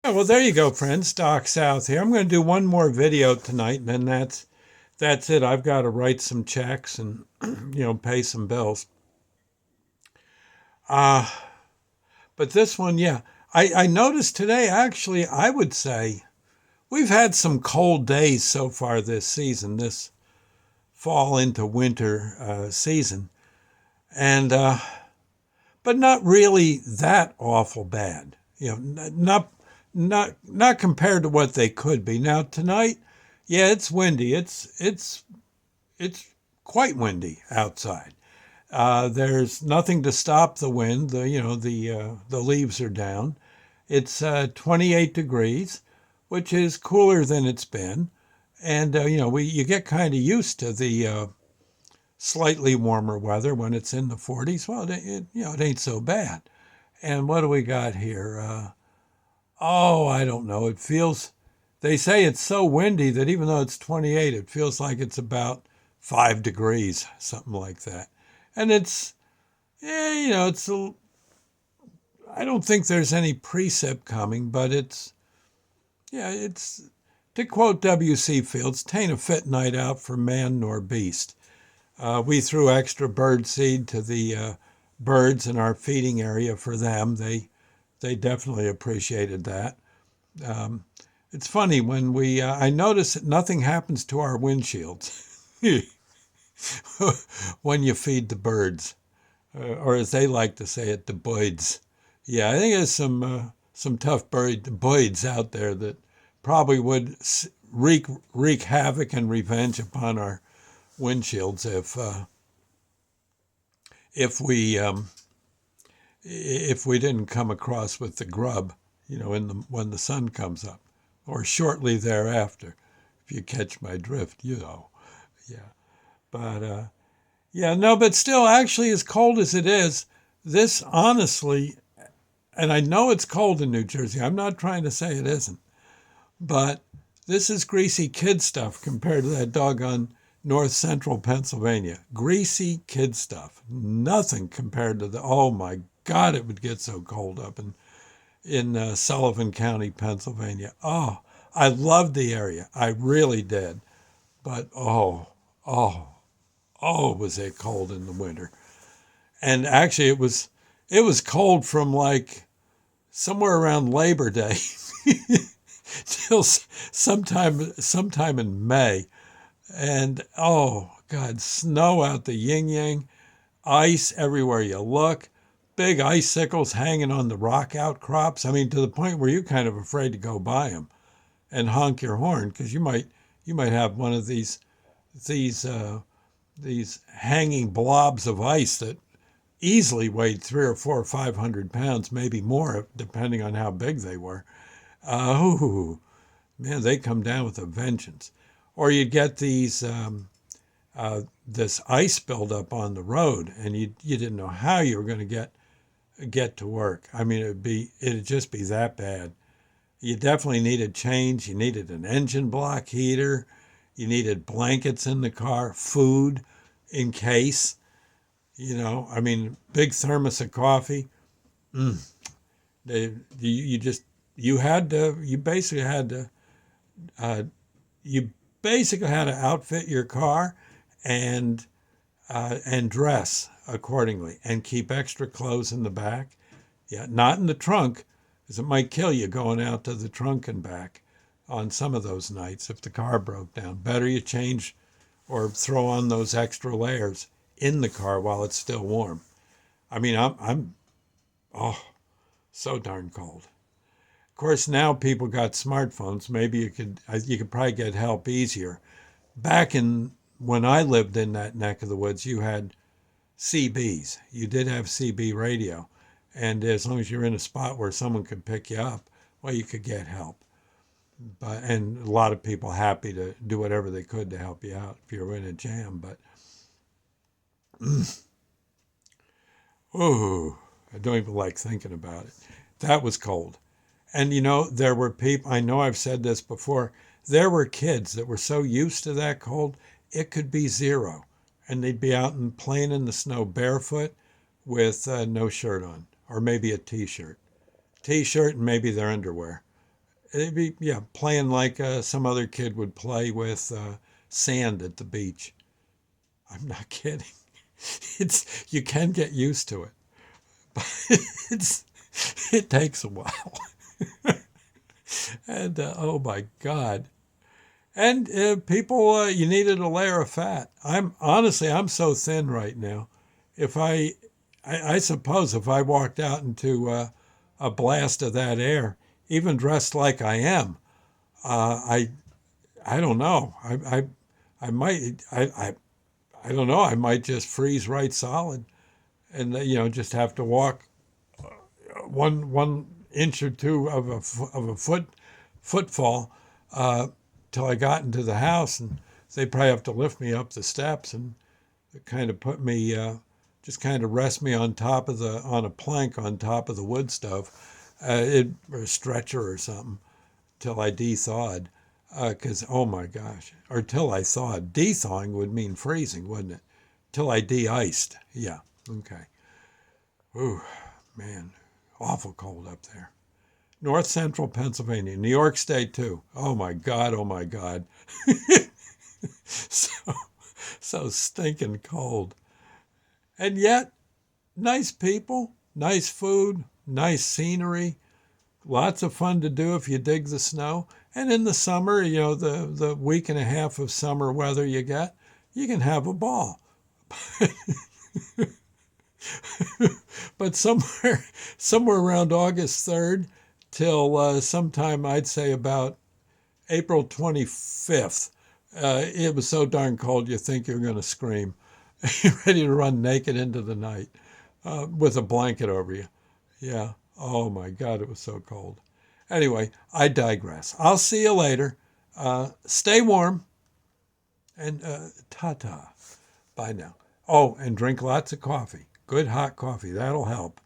Yeah, well, there you go, friends. Doc South here. I'm going to do one more video tonight, and then that's it. I've got to write some checks and pay some bills. Uh but this one, yeah, I noticed today. Actually, I would say we've had some cold days so far this season, this fall into winter season, and but not really that awful bad. Not compared to what they could be. Now tonight, yeah, it's windy. It's quite windy outside. There's nothing to stop the wind. The leaves are down. It's 28 degrees, which is cooler than it's been, and we you get kind of used to the slightly warmer weather when it's in the 40s. Well, it ain't so bad. And what do we got here? Oh, I don't know. It feels. They say it's so windy that even though it's 28, it feels like it's about 5 degrees, something like that. And it's, yeah, I don't think there's any precip coming, but it's, to quote W.C. Fields, "'tain't a fit night out for man nor beast." We threw extra bird seed to the birds in our feeding area for them. They definitely appreciated that. Um, it's funny when I notice that nothing happens to our windshields when you feed the birds, or as they like to say it, the birds. Yeah, I think there's some tough birds out there that probably would wreak havoc and revenge upon our windshields if we if we didn't come across with the grub, when the sun comes up, or shortly thereafter, if you catch my drift. Yeah, but yeah, no, but still, actually, as cold as it is, this honestly, and I know it's cold in New Jersey. I'm not trying to say it isn't, but this is greasy kid stuff compared to that doggone north central Pennsylvania. Greasy kid stuff. Nothing compared to oh my God, it would get so cold up in Sullivan County, Pennsylvania. Oh, I loved the area. I really did. But oh, was it cold in the winter. And actually it was cold from like somewhere around Labor Day till sometime in May. And oh God, snow out the yin yang, ice everywhere you look, big icicles hanging on the rock outcrops. I mean, to the point where you're kind of afraid to go by them and honk your horn because you might have one of these these hanging blobs of ice that easily weighed 3 or 4 or 500 pounds, maybe more, depending on how big they were. Oh man, they come down with a vengeance. Or you'd get this ice buildup on the road, and you didn't know how you were going to get to work. I mean, it'd just be that bad. You definitely needed change. You needed an engine block heater. You needed blankets in the car, food in case. I mean, big thermos of coffee. Mm. You just you basically had to uh, you basically had to outfit your car and and dress accordingly and keep extra clothes in the back. Yeah, not in the trunk, because it might kill you going out to the trunk and back on some of those nights if the car broke down. Better you change or throw on those extra layers in the car while it's still warm. I mean, I'm oh so darn cold. Of course, now people got smartphones. Maybe you could probably get help easier. Back in when I lived in that neck of the woods, you had CBs. You did have CB radio, and as long as you're in a spot where someone could pick you up, well, you could get help. And a lot of people happy to do whatever they could to help you out if you're in a jam. But oh, I don't even like thinking about it. That was cold. And there were people, I know I've said this before, there were kids that were so used to that cold, it could be zero. And they'd be out and playing in the snow barefoot with no shirt on, or maybe a t shirt. T shirt and maybe their underwear. it'd be, yeah, playing like some other kid would play with sand at the beach. I'm not kidding. It's you can get used to it, but it's it takes a while. And oh my God. And people, you needed a layer of fat. I'm so thin right now. If I suppose if I walked out into a blast of that air, even dressed like I am, I don't know. I might I don't know. I might just freeze right solid, and just have to walk one inch or two of a footfall uh, till I got into the house, and they'd probably have to lift me up the steps and kind of put me, just kind of rest me on a plank on top of the wood stove, or a stretcher or something, till I de-thawed. Because oh my gosh, or till I thawed. De-thawing would mean freezing, wouldn't it? Till I de-iced. Yeah. Okay. Ooh, man, awful cold up there. North central Pennsylvania, New York State too. Oh my God, oh my God. so, so stinking cold. And yet, nice people, nice food, nice scenery, lots of fun to do if you dig the snow. And in the summer, the week and a half of summer weather you get, you can have a ball. But somewhere around August 3rd till sometime I'd say about April 25th, it was so darn cold you think you're going to scream. You're ready to run naked into the night with a blanket over you. Yeah. Oh my God, it was so cold. Anyway, I digress. I'll see you later. Stay warm and ta-ta. Bye now. Oh, and drink lots of coffee. Good hot coffee. That'll help.